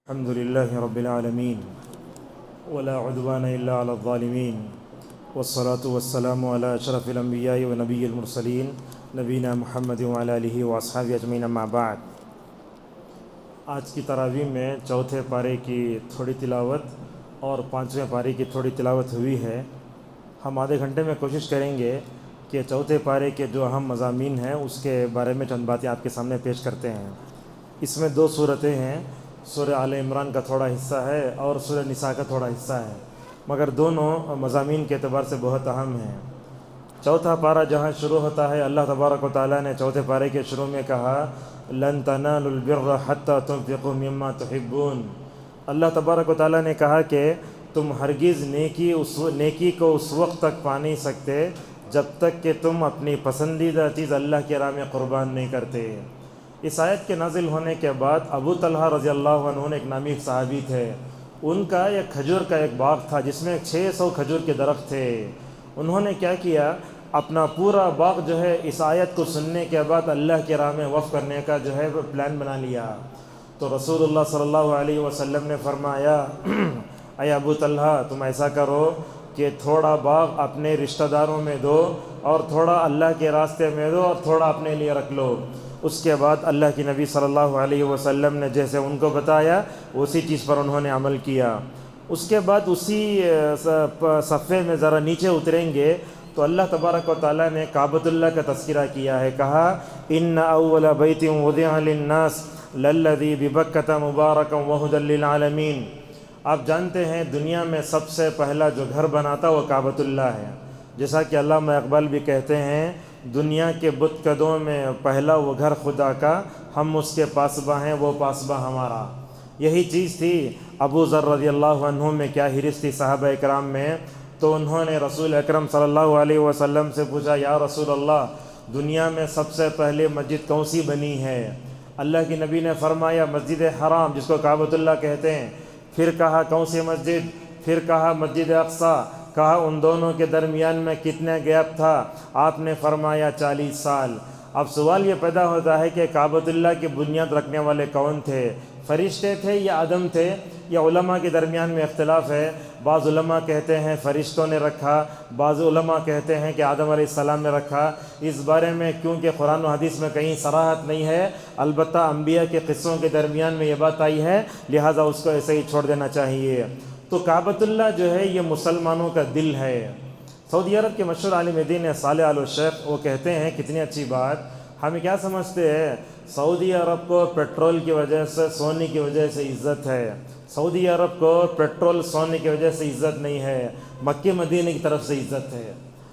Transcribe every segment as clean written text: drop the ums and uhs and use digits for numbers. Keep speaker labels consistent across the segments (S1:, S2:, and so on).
S1: الحمد لله رب العالمين ولا عدوان إلا على الظالمين والصلاة والسلام على أشرف الأنبياء ونبي المرسلين نبینا محمد وعلى آلہ وأصحابہ اجمعین اما بعد۔ آج کی تراویح میں چوتھے پارے کی تھوڑی تلاوت اور پانچویں پارے کی تھوڑی تلاوت ہوئی ہے۔ ہم آدھے گھنٹے میں کوشش کریں گے کہ چوتھے پارے کے جو اہم مضامین ہیں اس کے بارے میں چند باتیں آپ کے سامنے پیش کرتے ہیں۔ اس میں دو صورتیں ہیں، سورہ آل عمران کا تھوڑا حصہ ہے اور سورہ نساء کا تھوڑا حصہ ہے، مگر دونوں مضامین کے اعتبار سے بہت اہم ہیں۔ چوتھا پارہ جہاں شروع ہوتا ہے، اللہ تبارک و تعالیٰ نے چوتھے پارے کے شروع میں کہا لن تنالوا البر حتى تنفقوا مما تحبون۔ اللہ تبارک و تعالیٰ نے کہا کہ تم ہرگز نیکی کو اس وقت تک پا نہیں سکتے جب تک کہ تم اپنی پسندیدہ چیز اللہ کے راہ میں قربان نہیں کرتے۔ اس آیت کے نازل ہونے کے بعد ابو طلحہ رضی اللہ عنہ نے ایک نامی صحابی تھے، ان کا ایک کھجور کا ایک باغ تھا جس میں 600 کھجور کے درخت تھے۔ انہوں نے کیا کیا، اپنا پورا باغ جو ہے اس آیت کو سننے کے بعد اللہ کے راہ میں وقف کرنے کا جو ہے پلان بنا لیا۔ تو رسول اللہ صلی اللہ علیہ وسلم نے فرمایا اے ابو طلحہ، تم ایسا کرو کہ تھوڑا باغ اپنے رشتہ داروں میں دو اور تھوڑا اللہ کے راستے میں دو اور تھوڑا اپنے لیے رکھ لو۔ اس کے بعد اللہ کی نبی صلی اللہ علیہ وسلم نے جیسے ان کو بتایا اسی چیز پر انہوں نے عمل کیا۔ اس کے بعد اسی صفحے میں ذرا نیچے اتریں گے تو اللہ تبارک و تعالیٰ نے کعبۃ اللہ کا تذکرہ کیا ہے، کہا ان اول بیت وضع للناس للذی ببکۃ مبارکا وہدی للعالمین۔ آپ جانتے ہیں دنیا میں سب سے پہلا جو گھر بنا تھا وہ کعبۃ اللہ ہے، جیسا کہ علامہ اقبال بھی کہتے ہیں دنیا کے بت قدوں میں پہلا وہ گھر خدا کا، ہم اس کے پاسباں ہیں وہ پاسباں ہمارا۔ یہی چیز تھی ابو ذر رضی اللہ عنہ میں، کیا حرص تھی صحابہ اکرام میں۔ تو انہوں نے رسول اکرم صلی اللہ علیہ وسلم سے پوچھا یا رسول اللہ، دنیا میں سب سے پہلے مسجد کون سی بنی ہے؟ اللہ کی نبی نے فرمایا مسجد حرام، جس کو کعبۃ اللہ کہتے ہیں۔ پھر کہا کون سی مسجد؟ پھر کہا مسجد اقصیٰ۔ کہا ان دونوں کے درمیان میں کتنے گیپ تھا؟ آپ نے فرمایا 40 سال۔ اب سوال یہ پیدا ہوتا ہے کہ کعبۃ اللہ کی بنیاد رکھنے والے کون تھے؟ فرشتے تھے یا آدم تھے؟ یا علماء کے درمیان میں اختلاف ہے۔ بعض علماء کہتے ہیں فرشتوں نے رکھا، بعض علماء کہتے ہیں کہ آدم علیہ السلام نے رکھا۔ اس بارے میں کیونکہ قرآن و حدیث میں کہیں صراحت نہیں ہے، البتہ انبیاء کے قصوں کے درمیان میں یہ بات آئی ہے، لہٰذا اس کو ایسے ہی چھوڑ دینا چاہیے۔ تو کعبۃ اللہ جو ہے یہ مسلمانوں کا دل ہے۔ سعودی عرب کے مشہور عالم دین صالح آل الشیخ وہ کہتے ہیں کتنی اچھی بات، ہمیں کیا سمجھتے ہیں سعودی عرب کو پیٹرول کی وجہ سے، سونے کی وجہ سے عزت ہے۔ سعودی عرب کو پیٹرول سونے کی وجہ سے عزت نہیں ہے، مکہ مدینہ کی طرف سے عزت ہے،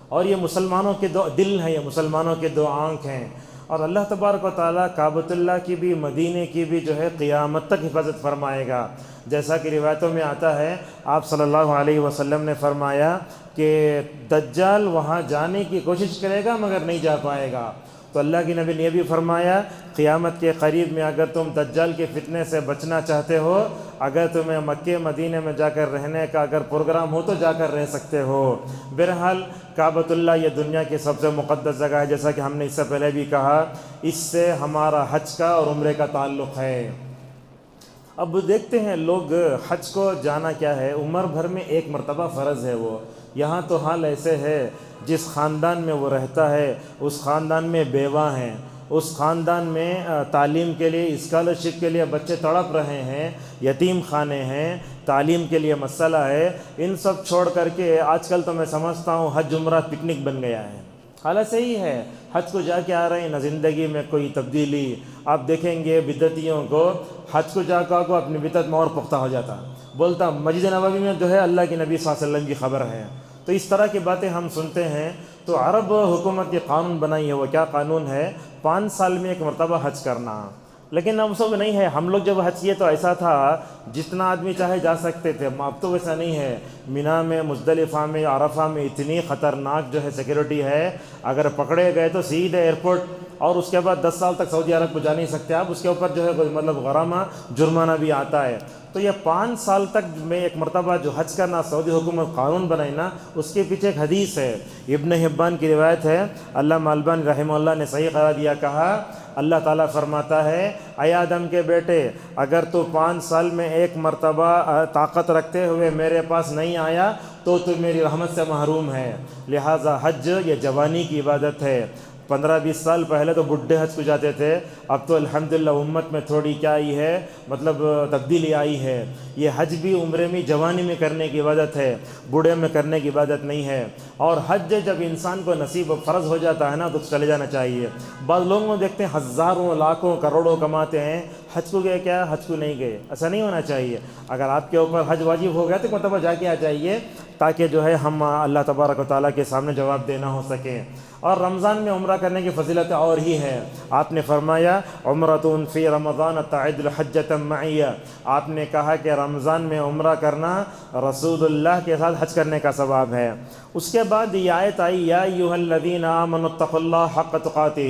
S1: اور یہ مسلمانوں کے دو دل ہیں، یہ مسلمانوں کے دو آنکھ ہیں۔ اور اللہ تبارک و تعالیٰ کعبۃ اللہ کی بھی، مدینہ کی بھی جو ہے قیامت تک حفاظت فرمائے گا۔ جیسا کہ روایتوں میں آتا ہے آپ صلی اللہ علیہ وسلم نے فرمایا کہ دجال وہاں جانے کی کوشش کرے گا مگر نہیں جا پائے گا۔ تو اللہ کی نبی نے یہ بھی فرمایا قیامت کے قریب میں اگر تم دجال کے فتنے سے بچنا چاہتے ہو، اگر تمہیں مکہ مدینہ میں جا کر رہنے کا اگر پروگرام ہو تو جا کر رہ سکتے ہو۔ بہرحال کعبۃ اللہ یہ دنیا کی سب سے مقدس جگہ ہے، جیسا کہ ہم نے اس سے پہلے بھی کہا، اس سے ہمارا حج کا اور عمرے کا تعلق ہے۔ اب دیکھتے ہیں لوگ حج کو جانا کیا ہے، عمر بھر میں ایک مرتبہ فرض ہے وہ۔ یہاں تو حال ایسے ہے جس خاندان میں وہ رہتا ہے اس خاندان میں بیوہ ہیں، اس خاندان میں تعلیم کے لیے، اسکالرشپ کے لیے بچے تڑپ رہے ہیں، یتیم خانے ہیں، تعلیم کے لیے مسئلہ ہے، ان سب چھوڑ کر کے آج کل تو میں سمجھتا ہوں حج عمرہ پکنک بن گیا ہے۔ حالت صحیح ہے، حج کو جا کے آ رہے ہیں، نہ زندگی میں کوئی تبدیلی۔ آپ دیکھیں گے بدعتیوں کو حج کو جا کر اپنی بدعت میں اور پختہ ہو جاتا، بولتا مسجد نبوی میں جو ہے اللہ کے نبی صلی اللہ علیہ وسلم کی خبر ہے۔ تو اس طرح کی باتیں ہم سنتے ہیں۔ تو عرب حکومت کے قانون بنائی ہے، وہ کیا قانون ہے؟ 5 سال میں ایک مرتبہ حج کرنا۔ لیکن ہم سب نہیں ہے، ہم لوگ جب حج کیے تو ایسا تھا جتنا آدمی چاہے جا سکتے تھے، اب تو ویسا نہیں ہے۔ مینا میں، مزدلفہ میں، عرفہ میں اتنی خطرناک جو ہے سیکیورٹی ہے، اگر پکڑے گئے تو سیدھے ایئرپورٹ، اور اس کے بعد 10 سال تک سعودی عرب کو جا نہیں سکتے آپ، اس کے اوپر جو ہے مطلب غرامہ، جرمانہ بھی آتا ہے۔ تو یہ 5 سال تک میں ایک مرتبہ جو حج کرنا سعودی حکومت قانون بنائی نا، اس کے پیچھے ایک حدیث ہے، ابن حبان کی روایت ہے، علامہ البانی رحمہ اللہ نے صحیح قرار دیا، کہا اللہ تعالیٰ فرماتا ہے اے آدم کے بیٹے اگر تو 5 سال میں ایک مرتبہ طاقت رکھتے ہوئے میرے پاس نہیں آیا تو میری رحمت سے محروم ہے۔ لہٰذا حج یہ جوانی کی عبادت ہے۔ 15-20 سال پہلے تو بڈھے حج کو جاتے تھے، اب تو الحمدللہ امت میں تھوڑی کیا آئی ہے، مطلب تبدیلی آئی ہے۔ یہ حج بھی عمرے میں جوانی میں کرنے کی عبادت ہے، بوڑھے میں کرنے کی عبادت نہیں ہے۔ اور حج جب انسان کو نصیب فرض ہو جاتا ہے نا تو چلے جانا چاہیے۔ بعض لوگوں کو دیکھتے ہیں ہزاروں لاکھوں کروڑوں کماتے ہیں، حج کو گئے کیا حج کو نہیں گئے، ایسا نہیں ہونا چاہیے۔ اگر آپ کے اوپر حج واجب ہو گیا تو مرتبہ جا کے آ جائیے تاکہ جو ہے ہم اللہ تبارک و تعالیٰ کے سامنے جواب دینا ہو سکے۔ اور رمضان میں عمرہ کرنے کی فضیلت اور ہی ہے۔ آپ نے فرمایا عمرۃ فی رمضان تعدل حجۃ معی، آپ نے کہا کہ رمضان میں عمرہ کرنا رسول اللہ کے ساتھ حج کرنے کا ثواب ہے۔ اس کے بعد یہ آیت آئی یا ایھا الذین آمنوا اتقوا اللہ حق تقاتہ،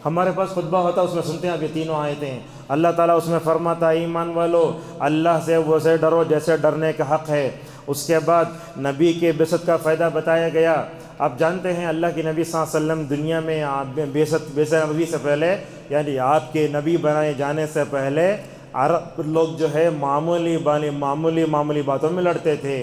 S1: ہمارے پاس خطبہ ہوتا ہے اس میں سنتے ہیں اب یہ تینوں آیتیں۔ اللہ تعالیٰ اس میں فرماتا ہے ایمان والو اللہ سے ویسے ڈرو جیسے ڈرنے کا حق ہے۔ اس کے بعد نبی کے بعثت کا فائدہ بتایا گیا۔ آپ جانتے ہیں اللہ کے نبی صلی اللہ علیہ وسلم دنیا میں بعثت نبی سے پہلے، یعنی آپ کے نبی بنائے جانے سے پہلے عرب لوگ جو ہے معمولی باتوں میں لڑتے تھے۔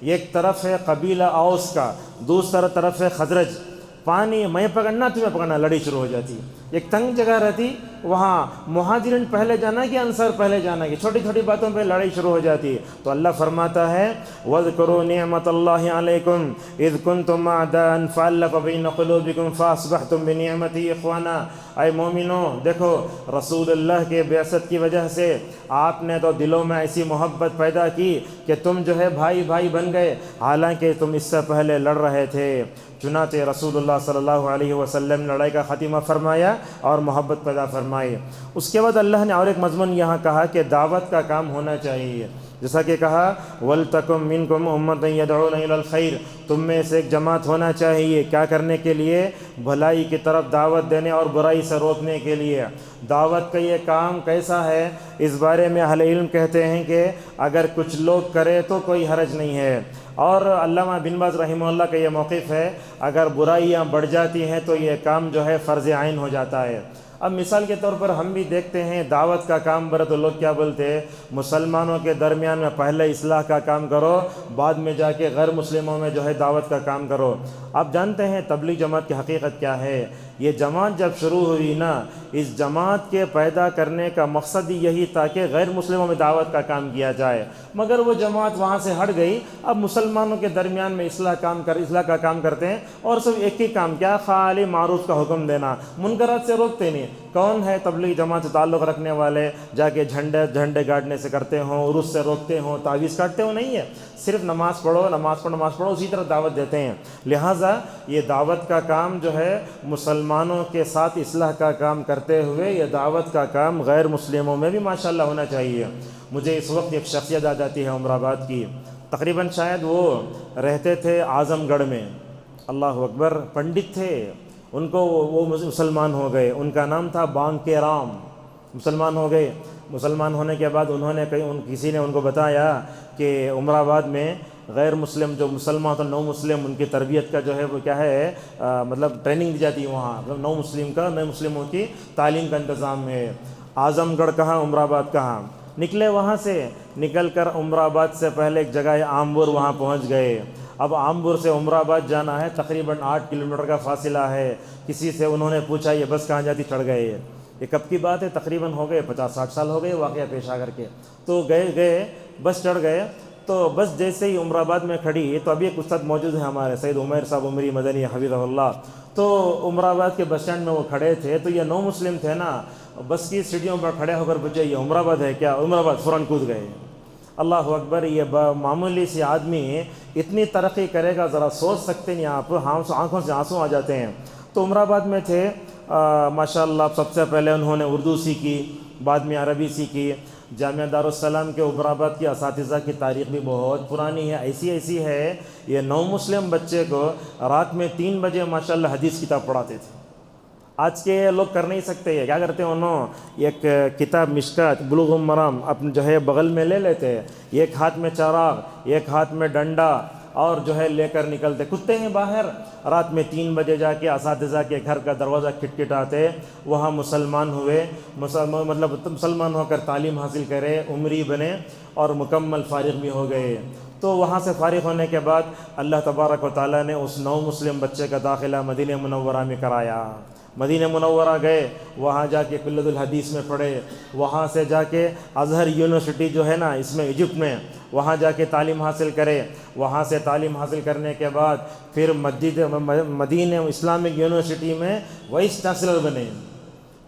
S1: ایک طرف ہے قبیلہ اوس کا، دوسرا طرف ہے خزرج، پانی میں پکڑنا تمہیں پکڑنا، لڑائی شروع ہو جاتی۔ ایک تنگ جگہ رہتی، وہاں مہاجرین پہلے جانا کہ انصار پہلے جانا کہ چھوٹی چھوٹی باتوں پہ لڑائی شروع ہو جاتی۔ تو اللہ فرماتا ہے وَاذْكُرُوا نِعْمَةَ اللَّهِ عَلَيْكُمْ إِذْ كُنْتُمْ أَعْدَاءً فَأَلَّفَ بَيْنَ قُلُوبِكُمْ فَأَصْبَحْتُمْ بِنِعْمَتِهِ إِخْوَانًا۔ اے مومنو دیکھو رسول اللہ کے بعثت کی وجہ سے آپ نے تو دلوں میں ایسی محبت پیدا کی کہ تم جو ہے بھائی بھائی بن گئے، حالانکہ تم اس سے پہلے لڑ رہے تھے۔ چنانچہ رسول اللہ صلی اللہ علیہ وسلم نے لڑائی کا خاتمہ فرمایا اور محبت پیدا فرمائی۔ اس کے بعد اللہ نے اور ایک مضمون یہاں کہا کہ دعوت کا کام ہونا چاہیے، جیسا کہ کہا وَلْتَكُن مِّنكُمْ أُمَّةٌ يَدْعُونَ إِلَى الْخَيْرِ، تم میں سے ایک جماعت ہونا چاہیے، کیا کرنے کے لیے؟ بھلائی کی طرف دعوت دینے اور برائی سے روکنے کے لیے۔ دعوت کا یہ کام کیسا ہے اس بارے میں اہل علم کہتے ہیں کہ اگر کچھ لوگ کرے تو کوئی حرج نہیں ہے، اور علامہ بن باز رحمہ اللہ کا یہ موقف ہے اگر برائیاں بڑھ جاتی ہیں تو یہ کام جو ہے فرض عین ہو جاتا ہے۔ اب مثال کے طور پر ہم بھی دیکھتے ہیں دعوت کا کام برے تو لوگ کیا بولتے ہیں مسلمانوں کے درمیان میں پہلے اصلاح کا کام کرو، بعد میں جا کے غیر مسلموں میں جو ہے دعوت کا کام کرو۔ آپ جانتے ہیں تبلیغ جماعت کی حقیقت کیا ہے؟ یہ جماعت جب شروع ہوئی نا، اس جماعت کے پیدا کرنے کا مقصد ہی یہی تھا کہ غیر مسلموں میں دعوت کا کام کیا جائے، مگر وہ جماعت وہاں سے ہٹ گئی۔ اب مسلمانوں کے درمیان میں اصلاح کا کام کرتے ہیں، اور سب ایک ہی کام کیا، خالی معروف کا حکم دینا، منکرات سے روکتے نہیں۔ کون ہے تبلیغ جماعت سے تعلق رکھنے والے جا کے جھنڈے گاڑنے سے کرتے ہوں، عرس سے روکتے ہوں، تعویذ کاٹتے ہوں؟ نہیں ہے، صرف نماز پڑھو اسی طرح دعوت دیتے ہیں۔ لہٰذا یہ دعوت کا کام جو ہے مسلمانوں کے ساتھ اصلاح کا کام کرتے ہوئے یہ دعوت کا کام غیر مسلموں میں بھی ماشاءاللہ ہونا چاہیے۔ مجھے اس وقت ایک شخصیت یاد آتی ہے عمر آباد کی، تقریباً شاید وہ رہتے تھے اعظم گڑھ میں، اللہ اکبر، پنڈت تھے، ان کو وہ مسلمان ہو گئے، ان کا نام تھا بانکے رام، مسلمان ہو گئے۔ مسلمان ہونے کے بعد انہوں نے کسی نے ان کو بتایا کہ عمر آباد میں غیر مسلم جو مسلمان تو نو مسلم ان کی تربیت کا جو ہے وہ کیا ہے مطلب ٹریننگ دی جاتی ہے وہاں، نو مسلموں کی تعلیم کا انتظام ہے۔ اعظم گڑھ کہاں، عمر آباد کہاں؟ نکلے وہاں سے، نکل کر عمر آباد سے پہلے ایک جگہ ہے آمبور، وہاں پہنچ گئے۔ اب آمبور سے عمر آباد جانا ہے، تقریباً 8 کلومیٹر کا فاصلہ ہے۔ کسی سے انہوں نے پوچھا یہ بس کہاں جاتی، چڑھ گئے۔ یہ کب کی بات ہے؟ تقریباً ہو گئے 50-60 سال ہو گئے واقعہ پیش آ کر کے۔ تو گئے بس چڑھ گئے، تو بس جیسے ہی عمر آباد میں کھڑی تو ابھی ایک استاد موجود ہیں ہمارے سید عمیر صاحب عمری مدنی حفظہ اللہ، تو عمر آباد کے بس اسٹینڈ میں وہ کھڑے تھے، تو یہ نو مسلم تھے نا، بس کی سیڑھیوں پر کھڑے ہو کر پوچھے یہ عمر آباد ہے کیا؟ عمر آباد، فوراً کود گئے۔ اللہ اکبر، یہ معمولی سی آدمی اتنی ترقی کرے گا ذرا سوچ سکتے نہیں آپ، آنکھوں سے آنسو آ جاتے ہیں۔ تو عمر آباد میں تھے، ماشاءاللہ سب سے پہلے انہوں نے اردو سیکھی، بعد میں عربی سیکھی۔ جامعہ دارالسلام کے عمر آباد کی اساتذہ کی تاریخ بھی بہت پرانی ہے، ایسی ہے یہ نو مسلم بچے کو رات میں 3 بجے ماشاءاللہ حدیث کتاب پڑھاتے تھے۔ آج کے لوگ کر نہیں سکتے، یہ کیا کرتے ہیں انہوں ایک کتاب مشکات بلوغ المرام اپنے جو ہے بغل میں لے لیتے ہیں، ایک ہاتھ میں چراغ، ایک ہاتھ میں ڈنڈا، اور جو ہے لے کر نکلتے. کتے ہیں باہر، رات میں 3 بجے جا کے اساتذہ کے گھر کا دروازہ کھٹکھٹاتے، وہاں مسلمان ہوئے، مطلب مسلمان ہو کر تعلیم حاصل کرے، عمری بنے اور مکمل فارغ بھی ہو گئے. تو وہاں سے فارغ ہونے کے بعد اللہ تبارک و تعالیٰ نے اس نو مسلم بچے کا داخلہ مدینہ منورہ میں کرایا. مدینہ منورہ گئے، وہاں جا کے کلۃ الحدیث میں پڑھے، وہاں سے جا کے ازہر یونیورسٹی جو ہے نا اس میں ایجپٹ میں، وہاں جا کے تعلیم حاصل کرے. وہاں سے تعلیم حاصل کرنے کے بعد پھر مدینہ اسلامک یونیورسٹی میں وائس چانسلر بنے.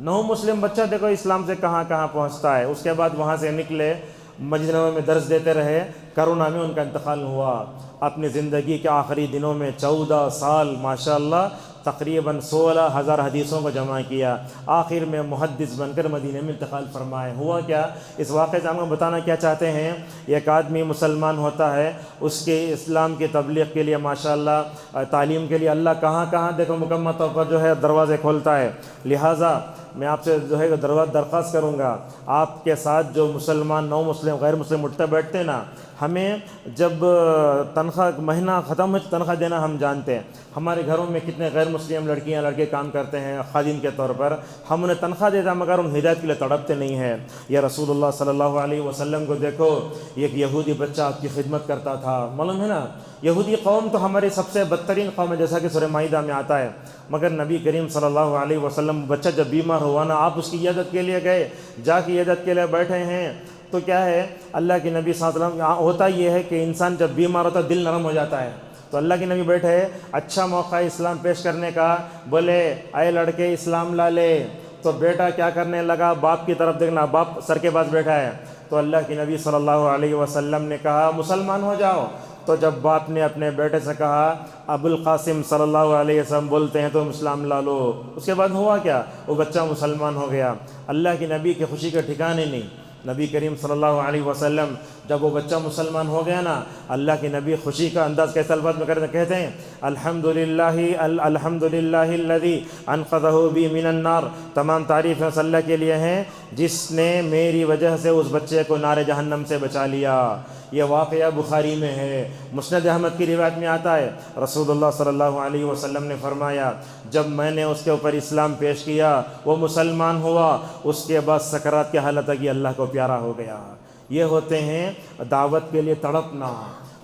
S1: نو مسلم بچہ دیکھو اسلام سے کہاں کہاں پہنچتا ہے. اس کے بعد وہاں سے نکلے، مسجد نبوی میں درس دیتے رہے. کرونا میں ان کا انتقال ہوا. اپنی زندگی کے آخری دنوں میں 14 سال ماشاءاللہ تقریباً 16,000 حدیثوں کو جمع کیا. آخر میں محدث بن کر مدینہ میں انتقال فرمائے. ہوا کیا؟ اس واقعے سے ہم کو بتانا کیا چاہتے ہیں، ایک آدمی مسلمان ہوتا ہے، اس کے اسلام کی تبلیغ کے لیے ماشاءاللہ تعلیم کے لیے اللہ کہاں کہاں دیکھو مکمل طور پر جو ہے دروازے کھولتا ہے. لہٰذا میں آپ سے جو ہے درخواست کروں گا، آپ کے ساتھ جو مسلمان نو مسلم غیر مسلم اٹھتے بیٹھتے نا، ہمیں جب تنخواہ مہینہ ختم ہو تنخواہ دینا ہم جانتے ہیں. ہمارے گھروں میں کتنے غیر مسلم لڑکیاں لڑکے کام کرتے ہیں خادم کے طور پر، ہم انہیں تنخواہ دیتے ہیں مگر ان ہدایت کے لیے تڑپتے نہیں ہیں. یا رسول اللہ صلی اللہ علیہ وسلم کو دیکھو، ایک یہودی بچہ آپ کی خدمت کرتا تھا. معلوم ہے نا، یہودی قوم تو ہماری سب سے بدترین قوم ہے، جیسا کہ سورہ مائدہ میں آتا ہے. مگر نبی کریم صلی اللہ علیہ وسلم بچہ جب بیمار ہوا نا، آپ اس کی عیادت کے لیے گئے، جا کے عیادت کے لیے بیٹھے ہیں. تو کیا ہے، اللہ کے نبی صلی اللہ علیہ وسلم، ہوتا یہ ہے کہ انسان جب بیمار ہوتا ہے دل نرم ہو جاتا ہے. تو اللہ کے نبی بیٹھے، اچھا موقع ہے اسلام پیش کرنے کا. بولے اے لڑکے اسلام لا لے. تو بیٹا کیا کرنے لگا، باپ کی طرف دیکھنا، باپ سر کے پاس بیٹھا ہے. تو اللہ کے نبی صلی اللہ علیہ وسلم نے کہا مسلمان ہو جاؤ. تو جب باپ نے اپنے بیٹے سے کہا ابو القاسم صلی اللہ علیہ وسلم بولتے ہیں تو اسلام لا لو. اس کے بعد ہوا کیا، وہ بچہ مسلمان ہو گیا. اللہ کے نبی کی خوشی کے ٹھکانے نہیں. نبی کریم صلی اللہ علیہ وسلم جب وہ بچہ مسلمان ہو گیا نا، اللہ کے نبی خوشی کا انداز کیسے الفاظ میں کہتے ہیں، الحمدللہ الذی انقذہ بی من النار. تمام تعریفیں اس اللہ کے لیے ہیں جس نے میری وجہ سے اس بچے کو نار جہنم سے بچا لیا. یہ واقعہ بخاری میں ہے. مسند احمد کی روایت میں آتا ہے رسول اللہ صلی اللہ علیہ وسلم نے فرمایا جب میں نے اس کے اوپر اسلام پیش کیا، وہ مسلمان ہوا، اس کے بعد سکرات کی حالت ہے کہ اللہ کو پیارا ہو گیا. یہ ہوتے ہیں دعوت کے لیے تڑپنا.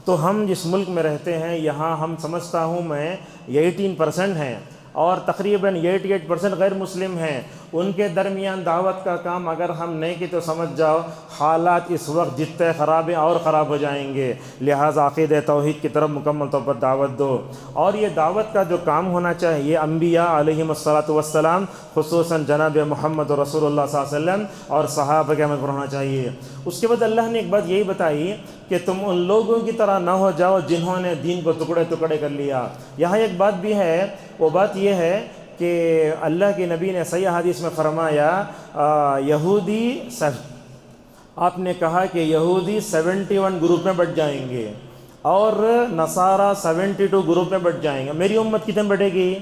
S1: تو ہم جس ملک میں رہتے ہیں یہاں ہم سمجھتا ہوں میں 18% ہیں اور تقریباً 88% غیر مسلم ہیں. ان کے درمیان دعوت کا کام اگر ہم نہیں کی تو سمجھ جاؤ حالات اس وقت جتنے خراب ہیں اور خراب ہو جائیں گے. لہٰذا عقیدہ توحید کی طرف مکمل طور پر دعوت دو. اور یہ دعوت کا جو کام ہونا چاہیے انبیاء علیہم الصلاۃ والسلام، خصوصاً جناب محمد رسول اللہ صلی اللہ علیہ وسلم اور صحابہ کے عمل پر ہونا چاہیے. اس کے بعد اللہ نے ایک بات یہی بتائی کہ تم ان لوگوں کی طرح نہ ہو جاؤ جنہوں نے دین کو ٹکڑے ٹکڑے کر لیا. یہاں ایک بات بھی ہے، وہ بات یہ ہے کہ اللہ کے نبی نے صحیح حدیث میں فرمایا یہودی، آپ نے کہا کہ یہودی 71 گروپ میں بٹ جائیں گے اور نصارہ 72 گروپ میں بٹ جائیں گے. میری امت کتنے بٹے گی؟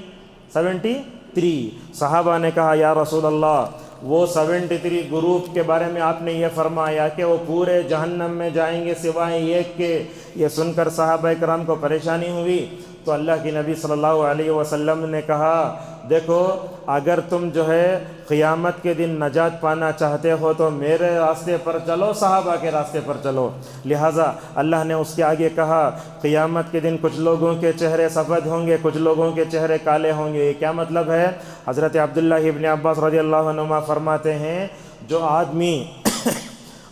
S1: 73. صحابہ نے کہا یا رسول اللہ وہ 73 گروپ کے بارے میں آپ نے یہ فرمایا کہ وہ پورے جہنم میں جائیں گے سوائے ایک کے. یہ سن کر صحابہ کرام کو پریشانی ہوئی. تو اللہ کے نبی صلی اللہ علیہ وسلم نے کہا دیکھو اگر تم جو ہے قیامت کے دن نجات پانا چاہتے ہو تو میرے راستے پر چلو، صحابہ کے راستے پر چلو. لہٰذا اللہ نے اس کے آگے کہا قیامت کے دن کچھ لوگوں کے چہرے سفید ہوں گے، کچھ لوگوں کے چہرے کالے ہوں گے. یہ کیا مطلب ہے؟ حضرت عبداللہ ابن عباس رضی اللہ عنہما فرماتے ہیں جو آدمی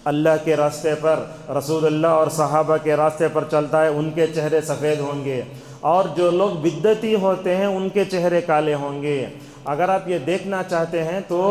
S1: اللہ کے راستے پر، رسول اللہ اور صحابہ کے راستے پر چلتا ہے ان کے چہرے سفید ہوں گے، اور جو لوگ بدعتی ہوتے ہیں ان کے چہرے کالے ہوں گے. اگر آپ یہ دیکھنا چاہتے ہیں تو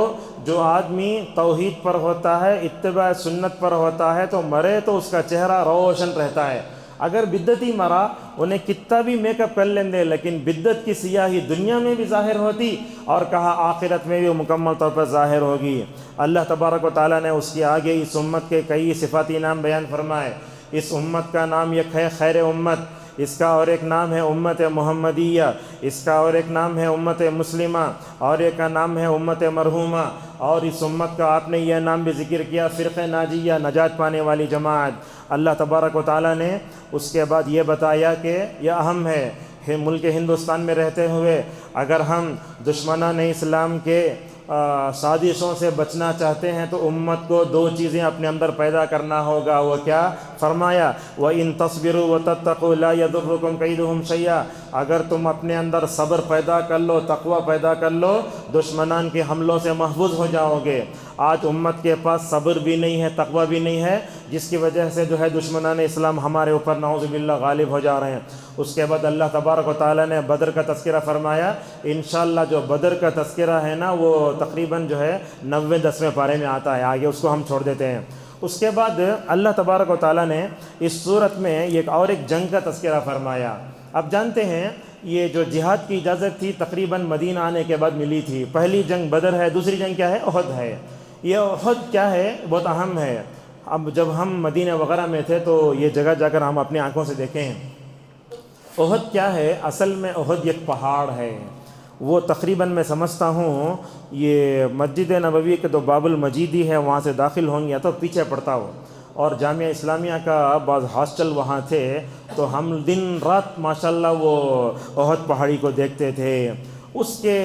S1: جو آدمی توحید پر ہوتا ہے، اتباع سنت پر ہوتا ہے، تو مرے تو اس کا چہرہ روشن رہتا ہے. اگر بدعتی مرا انہیں کتنا بھی میک اپ کر لیں دے لیکن بدعت کی سیاہی دنیا میں بھی ظاہر ہوتی اور کہا آخرت میں بھی مکمل طور پر ظاہر ہوگی. اللہ تبارک و تعالیٰ نے اس کے آگے اس امت کے کئی صفاتی نام بیان فرمائے. اس امت کا نام یک ہے خیر امت. اس کا اور ایک نام ہے امت محمدیہ، اس کا اور ایک نام ہے امت مسلمہ، اور ایک کا نام ہے امت مرحومہ، اور اس امت کا آپ نے یہ نام بھی ذکر کیا فرقہ ناجیہ، نجات پانے والی جماعت۔ اللہ تبارک و تعالیٰ نے اس کے بعد یہ بتایا کہ یہ اہم ہے، ملک ہندوستان میں رہتے ہوئے اگر ہم دشمنان اسلام کے سازشوں سے بچنا چاہتے ہیں تو امت کو دو چیزیں اپنے اندر پیدا کرنا ہوگا۔ وہ کیا فرمایا؟ وَإِن تَصْبِرُوا وَتَتَّقُوا لَا يَضُرُّكُمْ كَيْدُهُمْ شَيْئًا، اگر تم اپنے اندر صبر پیدا کر لو، تقوی پیدا کر لو، دشمنان کے حملوں سے محفوظ ہو جاؤ گے۔ آج امت کے پاس صبر بھی نہیں ہے، تقوی بھی نہیں ہے، جس کی وجہ سے جو ہے دشمنان اسلام ہمارے اوپر نعوذ باللہ غالب ہو جا رہے ہیں۔ اس کے بعد اللہ تبارک و تعالیٰ نے بدر کا تذکرہ فرمایا۔ انشاءاللہ جو بدر کا تذکرہ ہے نا وہ تقریباً جو ہے 90-10ویں پارے میں آتا ہے، آگے اس کو ہم چھوڑ دیتے ہیں۔ اس کے بعد اللہ تبارک و تعالیٰ نے اس صورت میں ایک جنگ کا تذکرہ فرمایا۔ اب جانتے ہیں یہ جو جہاد کی اجازت تھی تقریباً مدینہ آنے کے بعد ملی تھی۔ پہلی جنگ بدر ہے، دوسری جنگ کیا ہے؟ احد ہے۔ یہ احد کیا ہے؟ بہت اہم ہے۔ اب جب ہم مدینہ وغیرہ میں تھے تو یہ جگہ جا کر ہم اپنی آنکھوں سے دیکھیں ہیں۔ احد کیا ہے؟ اصل میں احد ایک پہاڑ ہے۔ وہ تقریباً میں سمجھتا ہوں یہ مسجد نبوی کے تو باب المجیدی ہے، وہاں سے داخل ہوں گے یا تو پیچھے پڑتا ہو، اور جامعہ اسلامیہ کا بعض ہاسٹل وہاں تھے، تو ہم دن رات ماشاءاللہ وہ احد پہاڑی کو دیکھتے تھے۔ اس کے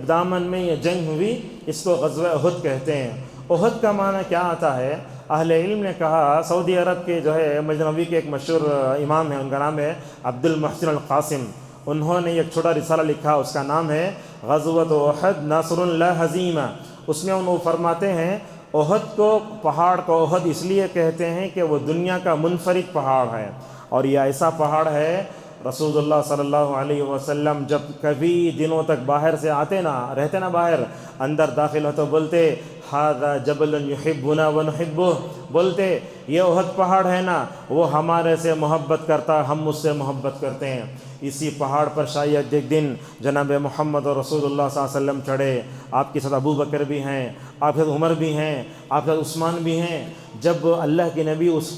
S1: دامن میں یہ جنگ ہوئی، اس کو غزوہ احد کہتے ہیں۔ احد کا معنی کیا آتا ہے؟ اہل علم نے کہا، سعودی عرب کے جو ہے مسجد نبوی کے ایک مشہور امام ہیں، ان کا نام ہے عبد المحسن القاسم، انہوں نے ایک چھوٹا رسالہ لکھا، اس کا نام ہے غزوۃ احد نصر لا ہزیمہ۔ اس میں وہ فرماتے ہیں احد کو، پہاڑ کو احد اس لیے کہتے ہیں کہ وہ دنیا کا منفرد پہاڑ ہے، اور یہ ایسا پہاڑ ہے رسول اللہ صلی اللہ علیہ وسلم جب کبھی دنوں تک باہر سے آتے نا، رہتے نا باہر، اندر داخل ہو تو بولتے ھذا جبل یحبنا ونحبہ، بولتے یہ احد پہاڑ ہے نا وہ ہمارے سے محبت کرتا، ہم اس سے محبت کرتے ہیں۔ اسی پہاڑ پر شاید ایک دن جناب محمد اور رسول اللہ صلی اللہ علیہ وسلم چڑھے، آپ کے ساتھ ابو بکر بھی ہیں، آپ کے ساتھ عمر بھی ہیں، آپ کے ساتھ عثمان بھی ہیں۔ جب اللہ کے نبی اس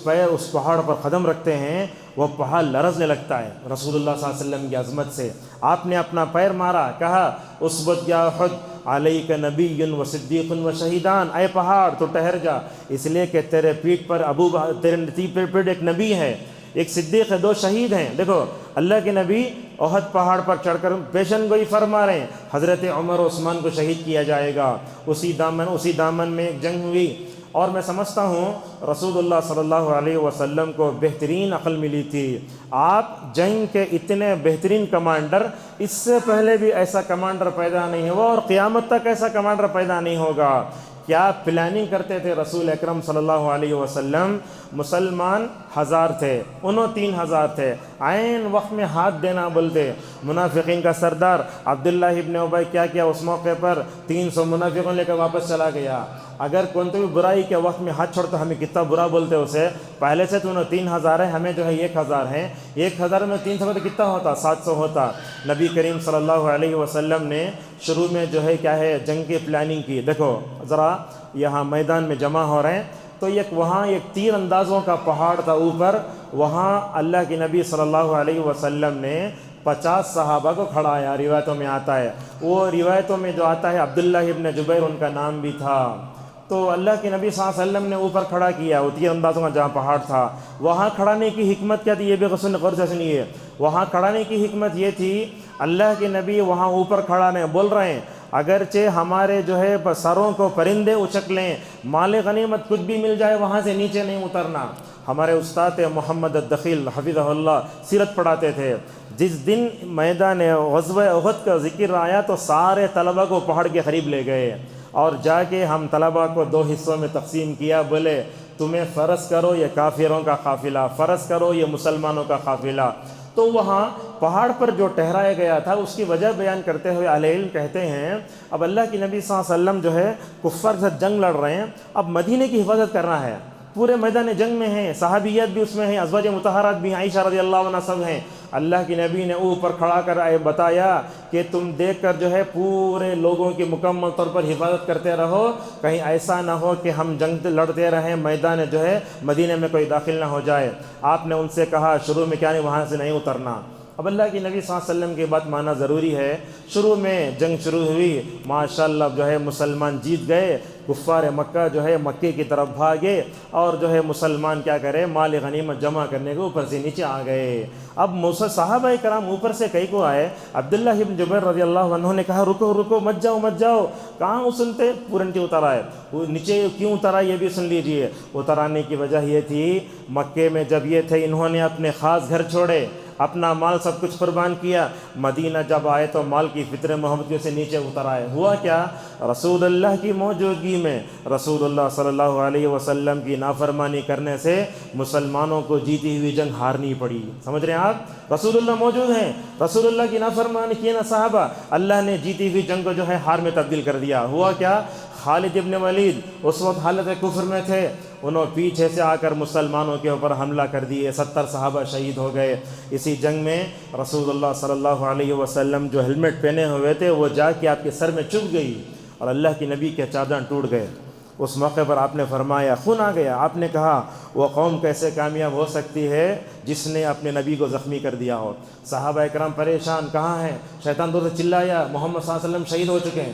S1: پہاڑ پر قدم رکھتے ہیں وہ پہاڑ لرزنے لگتا ہے رسول اللہ صلی اللہ علیہ وسلم کی عظمت سے۔ آپ نے اپنا پیر مارا، کہا اثبت یا احد علیک نبی و صدیق و شہیدان، اے پہاڑ تو ٹھہر جا، اس لیے کہ تیرے پیٹھ پر تیرے پیٹھ ایک نبی ہے، ایک صدیق ہے، 2 شہید ہیں۔ دیکھو اللہ کے نبی احد پہاڑ پر چڑھ کر پیشن گوئی فرما رہے ہیں، حضرت عمر و عثمان کو شہید کیا جائے گا۔ اسی دامن میں ایک جنگ ہوئی، اور میں سمجھتا ہوں رسول اللہ صلی اللہ علیہ وسلم کو بہترین عقل ملی تھی۔ آپ جنگ کے اتنے بہترین کمانڈر، اس سے پہلے بھی ایسا کمانڈر پیدا نہیں ہوا اور قیامت تک ایسا کمانڈر پیدا نہیں ہوگا۔ کیا پلاننگ کرتے تھے رسول اکرم صلی اللہ علیہ وسلم؟ مسلمان 1000 تھے، انہوں 3000 تھے، عین وقت میں ہاتھ دینا بولتے۔ منافقین کا سردار عبداللہ ابن ابی کیا کیا اس موقع پر؟ 300 منافقوں لے کر واپس چلا گیا۔ اگر کوئی بھی برائی کے وقت میں ہاتھ چھوڑتا ہمیں کتنا برا بولتے اسے، پہلے سے تو انہوں 3000 ہے، ہمیں جو ہے 1000 ہیں، 1000 میں 300 تو کتنا ہوتا؟ 700 ہوتا۔ نبی کریم صلی اللہ علیہ وسلم نے شروع میں جو ہے کیا ہے جنگ کی پلاننگ کی۔ دیکھو ذرا یہاں میدان میں جمع ہو رہے ہیں تو وہاں ایک تیر اندازوں کا پہاڑ تھا اوپر، وہاں اللہ کے نبی صلی اللہ علیہ وسلم نے 50 صحابہ کو کھڑایا، روایتوں میں آتا ہے۔ وہ روایتوں میں جو آتا ہے عبداللہ ابن جبیر ان کا نام بھی تھا۔ تو اللہ کے نبی صلی اللہ علیہ وسلم نے اوپر کھڑا کیا، وہ تیر اندازوں کا جہاں پہاڑ تھا، وہاں کھڑانے کی حکمت کیا تھی یہ بھی غور سے سنیے۔ وہاں کھڑانے کی حکمت یہ تھی، اللہ کے نبی وہاں اوپر کھڑا نہیں بول رہے ہیں، اگرچہ ہمارے جو ہے سروں کو پرندے اچک لیں، مال غنیمت کچھ بھی مل جائے، وہاں سے نیچے نہیں اترنا۔ ہمارے استاد محمد الدخیل حفظہ اللہ سیرت پڑھاتے تھے، جس دن میدان غزوہ احد کا ذکر آیا تو سارے طلبہ کو پہاڑ کے قریب لے گئے، اور جا کے ہم طلبہ کو 2 حصوں میں تقسیم کیا، بولے تمہیں فرض کرو یہ کافروں کا قافلہ، فرض کرو یہ مسلمانوں کا قافلہ۔ تو وہاں پہاڑ پر جو ٹھہرایا گیا تھا اس کی وجہ بیان کرتے ہوئے اہل علم کہتے ہیں، اب اللہ کے نبی صلی اللہ علیہ وسلم جو ہے کفار کے ساتھ جنگ لڑ رہے ہیں، اب مدینے کی حفاظت کرنا ہے، پورے میدان جنگ میں ہیں، صحابیات بھی اس میں ہیں، ازواج مطہرات بھی ہیں، عائشہ رضی اللہ عنہ سب ہیں۔ اللہ کے نبی نے اوپر کھڑا کر بتایا کہ تم دیکھ کر جو ہے پورے لوگوں کی مکمل طور پر حفاظت کرتے رہو، کہیں ایسا نہ ہو کہ ہم جنگ لڑتے رہیں، میدان جو ہے مدینے میں کوئی داخل نہ ہو جائے۔ آپ نے ان سے کہا شروع میں کیا نہیں وہاں سے نہیں اترنا۔ اب اللہ کے نبی صلی اللہ علیہ وسلم کی بات ماننا ضروری ہے۔ شروع میں جنگ شروع ہوئی، ماشاءاللہ جو ہے مسلمان جیت گئے، کفار مکہ جو ہے مکے کی طرف بھاگے، اور جو ہے مسلمان کیا کرے، مال غنیمت جمع کرنے کے اوپر سے نیچے آ گئے۔ اب صحابہ کرام اوپر سے کئی کو آئے، عبداللہ ابن جبیر رضی اللہ عنہ نے کہا رکو رکو، مت جاؤ مت جاؤ۔ کہاں وہ سنتے، پورے نیچے اتر آئے۔ وہ نیچے کیوں اترا یہ بھی سن لیجئے۔ اتر آنے کی وجہ یہ تھی، مکے میں جب یہ تھے انہوں نے اپنے خاص گھر چھوڑے، اپنا مال سب کچھ قربان کیا، مدینہ جب آئے تو مال کی فطر محمد سے نیچے اتر آئے۔ ہوا کیا، رسول اللہ کی موجودگی میں رسول اللہ صلی اللہ علیہ وسلم کی نافرمانی کرنے سے مسلمانوں کو جیتی ہوئی جنگ ہارنی پڑی۔ سمجھ رہے ہیں آپ، رسول اللہ موجود ہیں، رسول اللہ کی نافرمانی کی نا صحابہ، اللہ نے جیتی ہوئی جنگ کو جو ہے ہار میں تبدیل کر دیا۔ ہوا کیا، خالد ابن ولید اس وقت حالت کفر میں تھے، انہوں پیچھے سے آ کر مسلمانوں کے اوپر حملہ کر دیے، 70 صحابہ شہید ہو گئے۔ اسی جنگ میں رسول اللہ صلی اللہ علیہ وسلم جو ہیلمٹ پہنے ہوئے تھے وہ جا کے آپ کے سر میں چبھ گئی اور اللہ کی نبی کے چادر ٹوٹ گئے۔ اس موقع پر آپ نے فرمایا، خون آ گیا، آپ نے کہا وہ قوم کیسے کامیاب ہو سکتی ہے جس نے اپنے نبی کو زخمی کر دیا ہو۔ صحابہ اکرام پریشان، کہاں ہیں، شیطان دور سے چلایا، محمد صلی اللہ علیہ وسلم شہید ہو چکے ہیں۔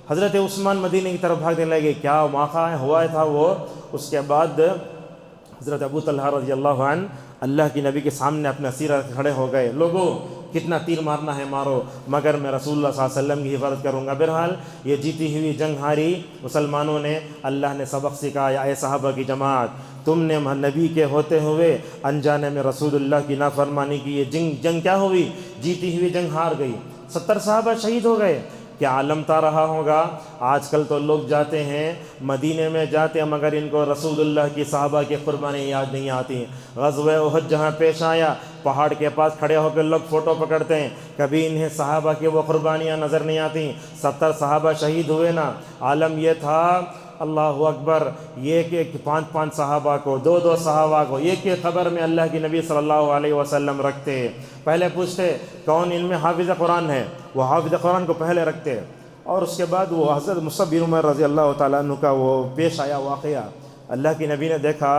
S1: حضرت عثمان مدینے کی طرف بھاگنے لگے، کیا واقعہ ہوا تھا وہ۔ اس کے بعد حضرت ابو طلحہ رضی اللہ عنہ اللہ کی نبی کے سامنے اپنے اسیر کھڑے ہو گئے، لوگوں کتنا تیر مارنا ہے مارو، مگر میں رسول اللہ صلی اللہ علیہ وسلم کی حفاظت کروں گا۔ بہرحال یہ جیتی ہوئی جنگ ہاری مسلمانوں نے۔ اللہ نے سبق سکھایا، اے صحابہ کی جماعت، تم نے نبی کے ہوتے ہوئے انجانے میں رسول اللہ کی نافرمانی کی، یہ جنگ کیا ہوئی، جیتی ہوئی جنگ ہار گئی، 70 صحابہ شہید ہو گئے۔ کیا عالم تا رہا ہوگا، آج کل تو لوگ جاتے ہیں مدینے میں جاتے ہیں مگر ان کو رسول اللہ کی صحابہ کی قربانی یاد نہیں آتی۔ غزوہ احد جہاں پیش آیا، پہاڑ کے پاس کھڑے ہو کے لوگ فوٹو پکڑتے ہیں، کبھی انہیں صحابہ کی وہ قربانیاں نظر نہیں آتی۔ 70 صحابہ شہید ہوئے نا، عالم یہ تھا، اللہ اکبر، یہ کہ 5 صحابہ کو، 2 صحابہ کو ایک ایک خبر میں اللہ کی نبی صلی اللہ علیہ وسلم رکھتے۔ پہلے پوچھتے کون ان میں حافظ قرآن ہے، وہ حافظ قرآن کو پہلے رکھتے، اور اس کے بعد وہ حضرت مصعب بن عمیر رضی اللہ تعالیٰ عنہ کا وہ پیش آیا واقعہ۔ اللہ کی نبی نے دیکھا،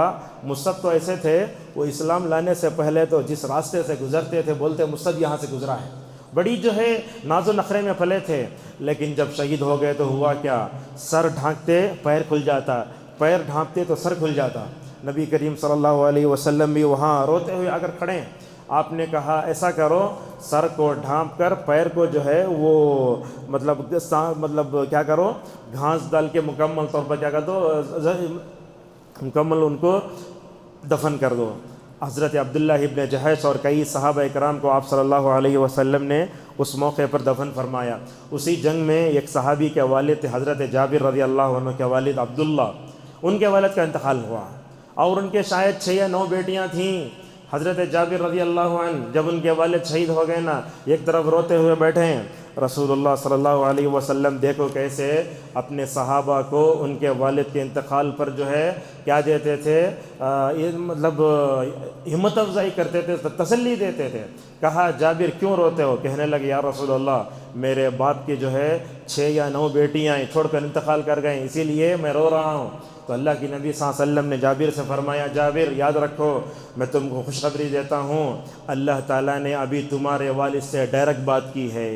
S1: مصعب تو ایسے تھے، وہ اسلام لانے سے پہلے تو جس راستے سے گزرتے تھے بولتے مصعب یہاں سے گزرا ہے، بڑی جو ہے ناز و نخرے میں پلے تھے، لیکن جب شہید ہو گئے تو ہوا کیا، سر ڈھانکتے پیر کھل جاتا، پیر ڈھانپتے تو سر کھل جاتا۔ نبی کریم صلی اللہ علیہ وسلم بھی وہاں روتے ہوئے اگر کھڑے، آپ نے کہا ایسا کرو، سر کو ڈھانپ کر پیر کو جو ہے وہ مطلب کیا کرو، گھاس ڈال کے مکمل طور پر کیا کر دو، مکمل ان کو دفن کر دو۔ حضرت عبداللہ ابن جحش اور کئی صحابہ کرام کو آپ صلی اللہ علیہ وسلم نے اس موقع پر دفن فرمایا۔ اسی جنگ میں ایک صحابی کے والد تھے، حضرت جابر رضی اللہ عنہ کے والد عبداللہ، ان کے والد کا انتقال ہوا، اور ان کے شاید 6 یا 9 بیٹیاں تھیں۔ حضرت جابر رضی اللہ عنہ جب ان کے والد شہید ہو گئے نا، ایک طرف روتے ہوئے بیٹھے ہیں، رسول اللہ صلی اللہ علیہ وسلم دیکھو کیسے اپنے صحابہ کو ان کے والد کے انتقال پر جو ہے کیا دیتے تھے، مطلب ہمت افزائی کرتے تھے، تسلی دیتے تھے۔ کہا جابر کیوں روتے ہو، کہنے لگے یا رسول اللہ میرے باپ کی جو ہے 6 یا 9 بیٹیاں چھوڑ کر انتقال کر گئیں، اسی لیے میں رو رہا ہوں۔ تو اللہ کی نبی صلی اللہ علیہ وسلم نے جابر سے فرمایا، جابر یاد رکھو میں تم کو خوشخبری دیتا ہوں، اللہ تعالیٰ نے ابھی تمہارے والد سے ڈائریکٹ بات کی ہے۔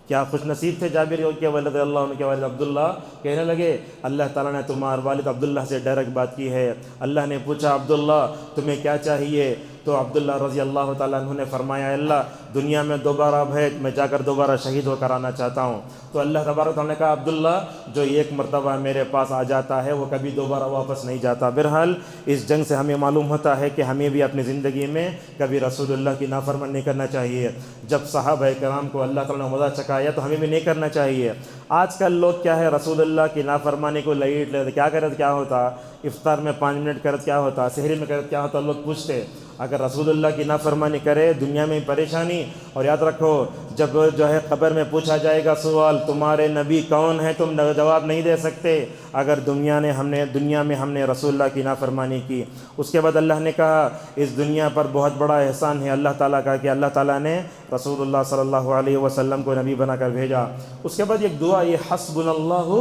S1: کیا خوش نصیب تھے جابر کے والد اللہ عنہ کے والد عبداللہ، کہنے لگے اللہ تعالیٰ نے تمہارے والد عبداللہ سے ڈائریکٹ بات کی ہے۔ اللہ نے پوچھا عبداللہ تمہیں کیا چاہیے، تو عبداللہ رضی اللہ تعالیٰ عنہ نے فرمایا اللہ دنیا میں دوبارہ بھیج، میں جا کر دوبارہ شہید ہو کر آنا چاہتا ہوں۔ تو اللہ تبارک تعالیٰ نے کہا عبداللہ جو ایک مرتبہ میرے پاس آ جاتا ہے وہ کبھی دوبارہ واپس نہیں جاتا۔ بہرحال اس جنگ سے ہمیں معلوم ہوتا ہے کہ ہمیں بھی اپنی زندگی میں کبھی رسول اللہ کی نافرمانی نہیں کرنا چاہیے۔ جب صحابہ کرام کو اللہ تعالیٰ نے مزہ چکایا تو ہمیں بھی نہیں کرنا چاہیے۔ آج کل لوگ کیا ہے، رسول اللہ کی نافرمانی کو لائٹ لیتے، کیا کرتے کیا ہوتا، افطار میں 5 منٹ کرتے کیا ہوتا، سحری میں کرتے کیا ہوتا، لوگ پوچھتے، اگر رسول اللہ کی نافرمانی کرے دنیا میں پریشانی، اور یاد رکھو جب جو ہے قبر میں پوچھا جائے گا سوال تمہارے نبی کون ہیں، تم جواب نہیں دے سکتے اگر دنیا میں ہم نے رسول اللہ کی نافرمانی کی۔ اس کے بعد اللہ نے کہا اس دنیا پر بہت بڑا احسان ہے اللہ تعالیٰ کا کہ اللہ تعالیٰ نے رسول اللہ صلی اللہ علیہ وسلم کو نبی بنا کر بھیجا۔ اس کے بعد ایک دعا، یہ حسبنا اللہ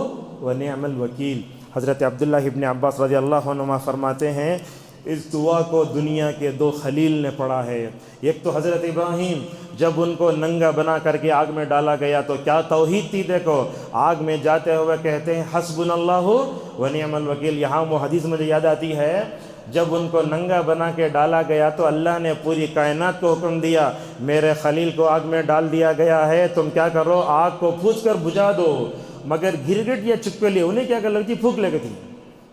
S1: و نعم الوکیل۔ حضرت عبداللہ ابن عباس رضی اللہ عنہما فرماتے ہیں اس دعا کو دنیا کے دو خلیل نے پڑھا ہے۔ ایک تو حضرت ابراہیم، جب ان کو ننگا بنا کر کے آگ میں ڈالا گیا تو کیا توحید تھی، دیکھو آگ میں جاتے ہوئے کہتے ہیں حسبنا اللہ و نعم الوکیل۔ یہاں وہ حدیث مجھے یاد آتی ہے، جب ان کو ننگا بنا کے ڈالا گیا تو اللہ نے پوری کائنات کو حکم دیا میرے خلیل کو آگ میں ڈال دیا گیا ہے، تم کیا کرو آگ کو پھونک کر بجھا دو، مگر گرگٹ یا چپکلی انہیں کیا کر لگتی، پھونک لگی تھی۔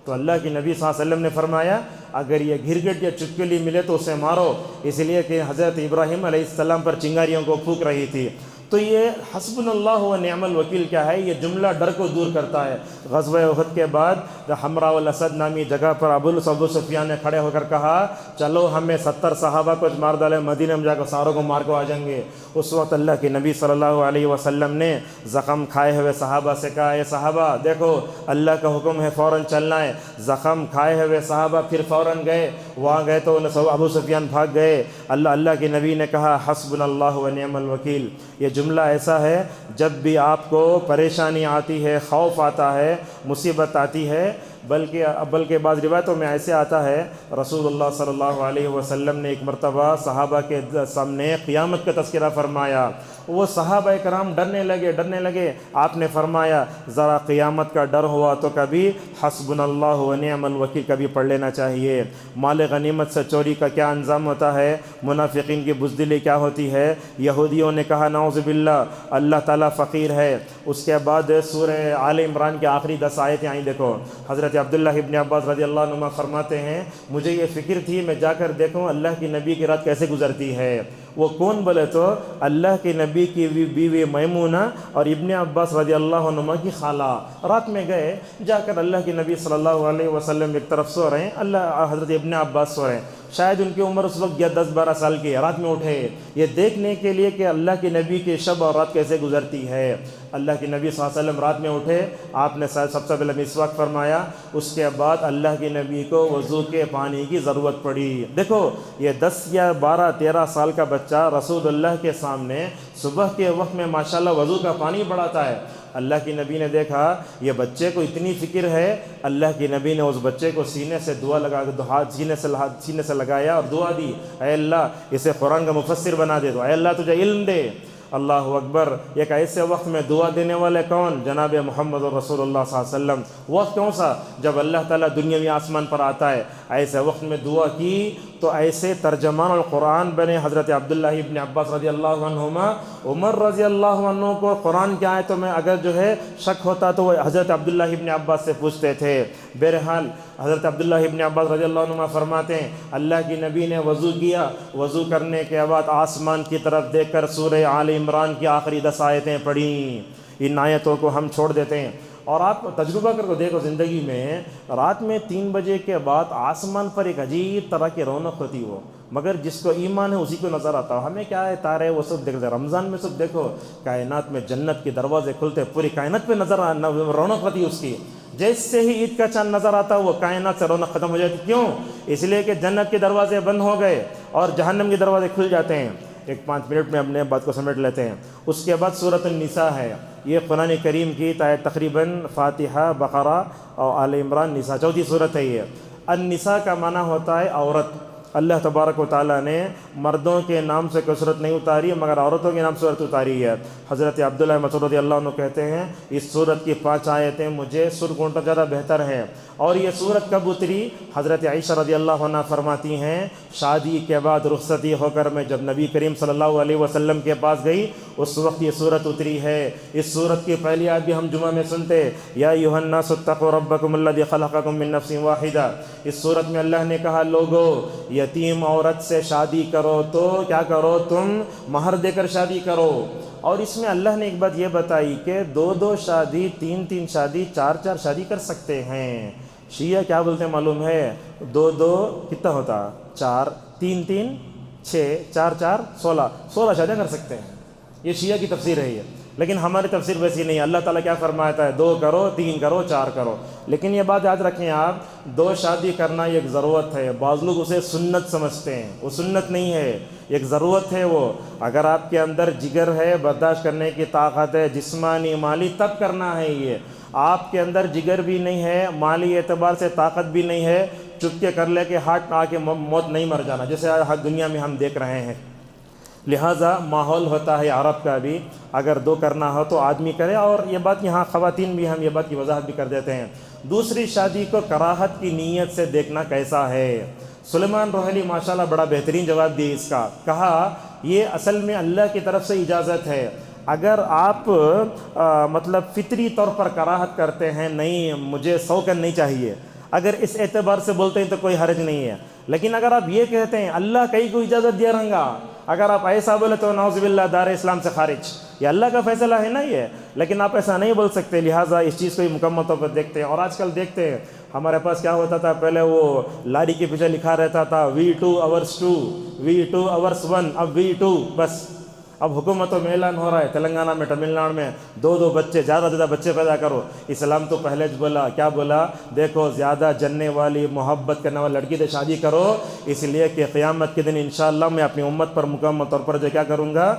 S1: تو اللہ کی نبی صلی اللہ علیہ وسلم نے فرمایا اگر یہ گرگٹ یا چپکلی ملے تو اسے مارو، اس لیے کہ حضرت ابراہیم علیہ السلام پر چنگاریوں کو پھونک رہی تھی۔ تو یہ حسبنا اللہ و نعم الوکیل کیا ہے، یہ جملہ ڈر کو دور کرتا ہے۔ غزوہ احد کے بعد حمراء الاسد نامی جگہ پر ابو سفیان نے کھڑے ہو کر کہا چلو ہمیں 70 صحابہ کو مار ڈالے، مدینہ میں جا کر ساروں کو مار کے آ جائیں گے۔ اس وقت اللہ کے نبی صلی اللہ علیہ وسلم نے زخم کھائے ہوئے صحابہ سے کہا اے صحابہ دیکھو اللہ کا حکم ہے فوراً چلنا ہے۔ زخم کھائے ہوئے صحابہ پھر فوراً گئے، وہاں گئے تو ابو سفیان بھاگ گئے۔ اللہ کے نبی نے کہا حسبنا اللہ و نعم الوکیل۔ یہ جملہ ایسا ہے جب بھی آپ کو پریشانی آتی ہے، خوف آتا ہے، مصیبت آتی ہے، بلکہ بعض روایتوں میں ایسے آتا ہے رسول اللہ صلی اللہ علیہ وسلم نے ایک مرتبہ صحابہ کے سامنے قیامت کا تذکرہ فرمایا، وہ صحابہ کرام ڈرنے لگے۔ آپ نے فرمایا ذرا قیامت کا ڈر ہوا تو کبھی حسبنا اللہ و نعم الوکیل کبھی پڑھ لینا چاہیے۔ مال غنیمت سے چوری کا کیا انجام ہوتا ہے، منافقین کی بزدلی کیا ہوتی ہے۔ یہودیوں نے کہا نعوذ باللہ اللہ تعالیٰ فقیر ہے۔ اس کے بعد سورہ آل عمران کے آخری 10 آیتیں آئیں، دیکھو حضرت عبداللہ ابن عباس رضی اللہ عنہ فرماتے ہیں مجھے یہ فکر تھی میں جا کر دیکھوں اللہ کی نبی کی رات کیسے گزرتی ہے۔ وہ کون بولے تو اللہ کے نبی کی بیوی میمونہ اور ابن عباس رضی اللہ عنہ کی خالہ رات میں گئے، جا کر اللہ کے نبی صلی اللہ علیہ وسلم ایک طرف سو رہے ہیں، حضرت ابن عباس سو رہے ہیں، شاید ان کی عمر اس وقت 10-12 سال کی ہے، رات میں اٹھے یہ دیکھنے کے لیے کہ اللہ کے نبی کی شب اور رات کیسے گزرتی ہے۔ اللہ کے نبی صلی اللہ علیہ وسلم رات میں اٹھے، آپ نے سب سے پہلے مسواک فرمایا، اس کے بعد اللہ کے نبی کو وضو کے پانی کی ضرورت پڑی۔ دیکھو یہ 10 یا 12-13 سال کا بچہ رسول اللہ کے سامنے صبح کے وقت میں ماشاءاللہ وضو کا پانی بڑھاتا ہے۔ اللہ کی نبی نے دیکھا یہ بچے کو اتنی فکر ہے، اللہ کی نبی نے اس بچے کو سینے سے سینے سے لگایا اور دعا دی اے اللہ اسے قرآن کا مفسر بنا دے دو، اے اللہ تجھے علم دے۔ اللہ اکبر، ایک ایسے وقت میں دعا دینے والے کون؟ جناب محمد رسول اللہ صلی اللہ علیہ وسلم۔ وقت کون سا؟ جب اللہ تعالیٰ دنیاوی آسمان پر آتا ہے، ایسے وقت میں دعا کی تو ایسے ترجمان القرآن بنے حضرت عبداللہ ابن عباس رضی اللہ عنہما۔ عمر رضی اللہ عنہ کو قرآن کی آیتوں میں اگر جو ہے شک ہوتا تو وہ حضرت عبداللہ ابن عباس سے پوچھتے تھے۔ بہرحال حضرت عبداللہ ابن عباس رضی اللہ عنہ فرماتے ہیں اللہ کی نبی نے وضو کیا، وضو کرنے کے بعد آسمان کی طرف دیکھ کر سورہ آل عمران کی آخری 10 آیتیں پڑھیں۔ ان آیتوں کو ہم چھوڑ دیتے ہیں، اور آپ تجربہ کر کے دیکھو زندگی میں رات میں 3 بجے کے بعد آسمان پر ایک عجیب طرح کی رونق ہوتی ہو، مگر جس کو ایمان ہے اسی کو نظر آتا ہو۔ ہمیں کیا ہے تارے وہ سب دیکھتے، رمضان میں سب دیکھو کائنات میں جنت کے دروازے کھلتے، پوری کائنات پہ رونق ہوتی اس کی۔ جیسے ہی عید کا چاند نظر آتا وہ کائنات سے رونق ختم ہو جاتی۔ کیوں؟ اس لیے کہ جنت کے دروازے بند ہو گئے اور جہنم کے دروازے کھل جاتے ہیں۔ 5 منٹ میں اپنے بات کو سمیٹ لیتے ہیں۔ اس کے بعد سورۃ النساء ہے، یہ قرآن کریم کی تقریباً فاتحہ، بقرہ اور آل عمران، نساء، چوتھی صورت ہے۔ یہ النساء کا معنی ہوتا ہے عورت۔ اللہ تبارک و تعالیٰ نے مردوں کے نام سے کوئی صورت نہیں اتاری مگر عورتوں کے نام سے صورت اتاری ہے۔ حضرت عبداللہ مسعود رضی اللہ عنہ کہتے ہیں اس صورت کی 5 آیتیں مجھے سرگونٹا زیادہ بہتر ہیں۔ اور یہ صورت کب اتری؟ حضرت عائشہ رضی اللہ عنہ فرماتی ہیں شادی کے بعد رخصتی ہو کر میں جب نبی کریم صلی اللہ علیہ وسلم کے پاس گئی اس وقت یہ صورت اتری ہے۔ اس صورت کی پہلی آیت بھی ہم جمعہ میں سنتے یا ایھا الناس اتقوا ربکم الذی خلقکم من نفس واحدہ۔ اس صورت میں اللہ نے کہا لوگو یتیم عورت سے شادی کرو تو کیا کرو، تم مہر دے کر شادی کرو۔ اور اس میں اللہ نے ایک بات یہ بتائی کہ 2 شادی، 3 شادی، 4 شادی کر سکتے ہیں۔ شیعہ کیا بولتے ہیں معلوم ہے؟ 2 کتنا ہوتا؟ 4 3 3 6 4 4 16 16 شادیاں کر سکتے ہیں. یہ شیعہ کی تفسیر ہے یہ، لیکن ہماری تفسیر ویسی نہیں ہے. اللہ تعالیٰ کیا فرماتا ہے؟ 2 کرو 3 کرو 4 کرو. لیکن یہ بات یاد رکھیں آپ، 2 شادی کرنا یہ ایک ضرورت ہے. بعض لوگ اسے سنت سمجھتے ہیں، وہ سنت نہیں ہے، ایک ضرورت ہے وہ. اگر آپ کے اندر جگر ہے، برداشت کرنے کی طاقت ہے جسمانی مالی، تب کرنا ہے. یہ آپ کے اندر جگر بھی نہیں ہے، مالی اعتبار سے طاقت بھی نہیں ہے، چپکے کر لے کے ہاتھ آ کے موت نہیں مر جانا، جیسے ہر دنیا میں ہم دیکھ رہے ہیں. لہٰذا ماحول ہوتا ہے عرب کا بھی، اگر 2 کرنا ہو تو آدمی کرے. اور یہ بات یہاں خواتین بھی، ہم یہ بات کی وضاحت بھی کر دیتے ہیں. دوسری شادی کو کراہت کی نیت سے دیکھنا کیسا ہے؟ سلیمان روحیلی ماشاءاللہ بڑا بہترین جواب دی اس کا. کہا یہ اصل میں اللہ کی طرف سے اجازت ہے. اگر آپ مطلب فطری طور پر کراہت کرتے ہیں، نہیں مجھے شوقاً نہیں چاہیے، اگر اس اعتبار سے بولتے ہیں تو کوئی حرج نہیں ہے. لیکن اگر آپ یہ کہتے ہیں اللہ کئی کو اجازت دیا رہوں گا، اگر آپ ایسا بولے تو نعوذ باللہ دار اسلام سے خارج. یہ اللہ کا فیصلہ ہے نا یہ، لیکن آپ ایسا نہیں بول سکتے. لہٰذا اس چیز کو ہی مکمل طور پر دیکھتے ہیں. اور آج کل دیکھتے ہیں ہمارے پاس کیا ہوتا تھا، پہلے وہ لاری کے پیچھے لکھا رہتا تھا V2 hours 2 V2 hours 1، اب V2 بس. اب حکومتوں میں اعلان ہو رہا ہے، تلنگانہ میں، تمل ناڈو میں 2 بچے، زیادہ سے زیادہ بچے پیدا کرو. اسلام تو پہلے بولا، کیا بولا؟ دیکھو زیادہ جننے والی، محبت کرنے والی لڑکی سے شادی کرو، اس لیے کہ قیامت کے دن انشاءاللہ میں اپنی امت پر مکمل طور پر جو کیا کروں گا،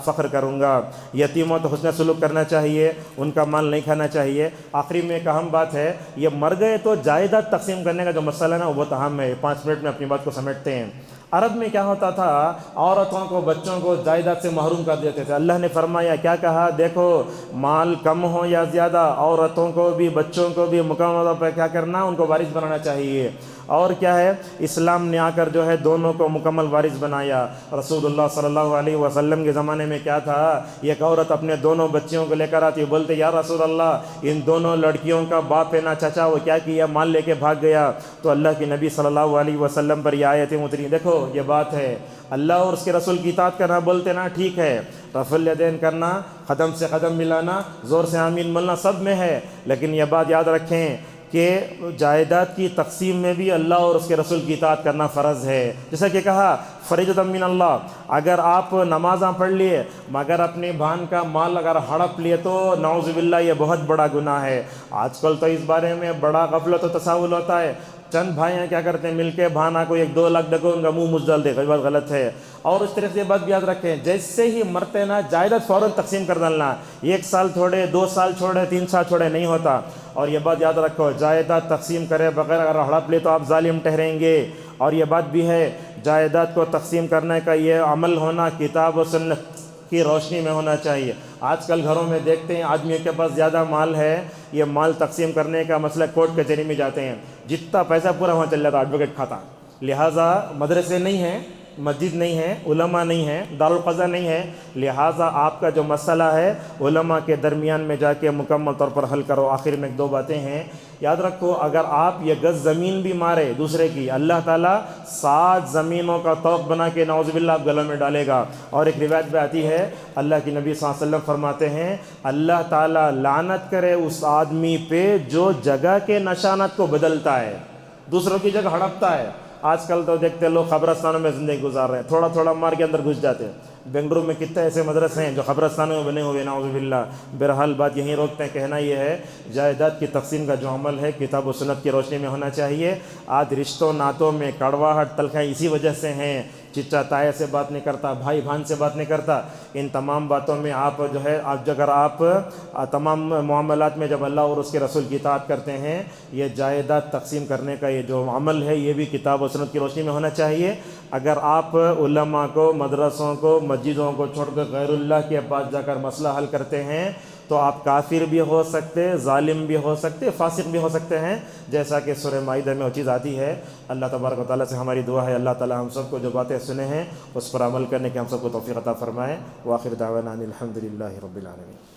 S1: فخر کروں گا. یتیموں تو حسن سلوک کرنا چاہیے، ان کا مال نہیں کھانا چاہیے. آخری میں ایک اہم بات ہے، یہ مر گئے تو جائیداد تقسیم کرنے کا جو مسئلہ ہے نا، وہ بہت اہم ہے. 5 منٹ میں اپنی بات کو سمیٹتے ہیں. عرب میں کیا ہوتا تھا، عورتوں کو، بچوں کو جائیداد سے محروم کر دیتے تھے. اللہ نے فرمایا، کیا کہا؟ دیکھو مال کم ہو یا زیادہ، عورتوں کو بھی بچوں کو بھی مکمل طور پر کیا کرنا، ان کو وارث بنانا چاہیے. اور کیا ہے، اسلام نے آ کر جو ہے دونوں کو مکمل وارث بنایا. رسول اللہ صلی اللہ علیہ وسلم کے زمانے میں کیا تھا، ایک عورت اپنے دونوں بچیوں کو لے کر آتی، بولتے یا رسول اللہ ان دونوں لڑکیوں کا باپ ہے نا چچا، وہ کیا کیا، مال لے کے بھاگ گیا. تو اللہ کے نبی صلی اللہ علیہ وسلم پر یہ آیتیں اتری. دیکھو یہ بات ہے، اللہ اور اس کے رسول کی اطاعت کرنا، بولتے نا ٹھیک ہے، رفع الیدین کرنا، قدم سے قدم ملانا، زور سے آمین بولنا سب میں ہے. لیکن یہ بات یاد رکھیں کہ جائیداد کی تقسیم میں بھی اللہ اور اس کے رسول کی اطاعت کرنا فرض ہے. جیسا کہ کہا فریضۃ من اللہ، اگر آپ نمازاں پڑھ لیے مگر اپنی بہن کا مال اگر ہڑپ لیے تو نعوذ باللہ یہ بہت بڑا گناہ ہے. آج کل تو اس بارے میں بڑا غفلت و تساہل ہوتا ہے. چند بھائیاں کیا کرتے ہیں، مل کے بہانہ کو 1-2 لاکھ ڈکوں گا، منہ مزدل دے، بات غلط ہے. اور اس طرح سے یہ بات بھی یاد رکھیں، جیسے ہی مرتے نا جائیداد فوراً تقسیم کر ڈالنا. 1 سال چھوڑے، 2 سال چھوڑے، 3 سال چھوڑے نہیں ہوتا. اور یہ بات یاد رکھو، جائیداد تقسیم کرے بغیر اگر ہڑپ لے تو آپ ظالم ٹھہریں گے. اور یہ بات بھی ہے، جائیداد کو تقسیم کرنے کا یہ عمل ہونا کتاب و سنت کی روشنی میں ہونا چاہیے. آج کل گھروں میں دیکھتے ہیں آدمیوں کے پاس زیادہ مال ہے، یہ مال تقسیم کرنے کا مسئلہ کورٹ کچہری میں جاتے ہیں، جتنا پیسہ پورا وہاں چل جاتا ایڈوکیٹ کھاتا. لہٰذا مدرسے نہیں ہیں، مسجد نہیں ہے، علماء نہیں ہے، دارالقضا نہیں ہے. لہٰذا آپ کا جو مسئلہ ہے علماء کے درمیان میں جا کے مکمل طور پر حل کرو. آخر میں 2 باتیں ہیں یاد رکھو، اگر آپ یہ گز زمین بھی مارے دوسرے کی، اللہ تعالیٰ 7 زمینوں کا طوق بنا کے نعوذ باللہ آپ گلوں میں ڈالے گا. اور ایک روایت میں آتی ہے، اللہ کے نبی صلی اللہ علیہ وسلم فرماتے ہیں، اللہ تعالیٰ لعنت کرے اس آدمی پہ جو جگہ کے نشانات کو بدلتا ہے، دوسروں کی جگہ ہڑپتا ہے. آج کل تو دیکھتے لوگ قبرستانوں میں زندگی گزار رہے ہیں، تھوڑا تھوڑا مار کے اندر گھس جاتے ہیں. بنگلورو میں کتنے ایسے مدرسے ہیں جو قبرستانوں میں بنے ہوئے، نعوذ باللہ. بہرحال بات یہیں روکتے ہیں، کہنا یہ ہے جائیداد کی تقسیم کا جو عمل ہے کتاب و سنت کی روشنی میں ہونا چاہیے. آج رشتوں ناتوں میں کڑواہٹ تلخیاں اسی وجہ سے ہیں. چچا تایا سے بات نہیں کرتا، بھائی بہن سے بات نہیں کرتا. ان تمام باتوں میں آپ جو ہے اگر آپ تمام معاملات میں جب اللہ اور اس کے رسول کی اطاعت کرتے ہیں، یہ جائیداد تقسیم کرنے کا یہ جو عمل ہے یہ بھی کتاب و سنت کی روشنی میں ہونا چاہیے. اگر آپ علماء کو، مدرسوں کو، مسجدوں کو چھوڑ کر غیر اللہ کے پاس جا کر مسئلہ حل کرتے ہیں تو آپ کافر بھی ہو سکتے، ظالم بھی ہو سکتے، فاسق بھی ہو سکتے ہیں، جیسا کہ سورہ مائدہ میں وہ چیز آتی ہے. اللہ تبارک و تعالیٰ سے ہماری دعا ہے اللہ تعالیٰ ہم سب کو جو باتیں سنے ہیں اس پر عمل کرنے کے ہم سب کو توفیق عطا فرمائے. وآخر دعوانا ان الحمد للہ رب العالمین.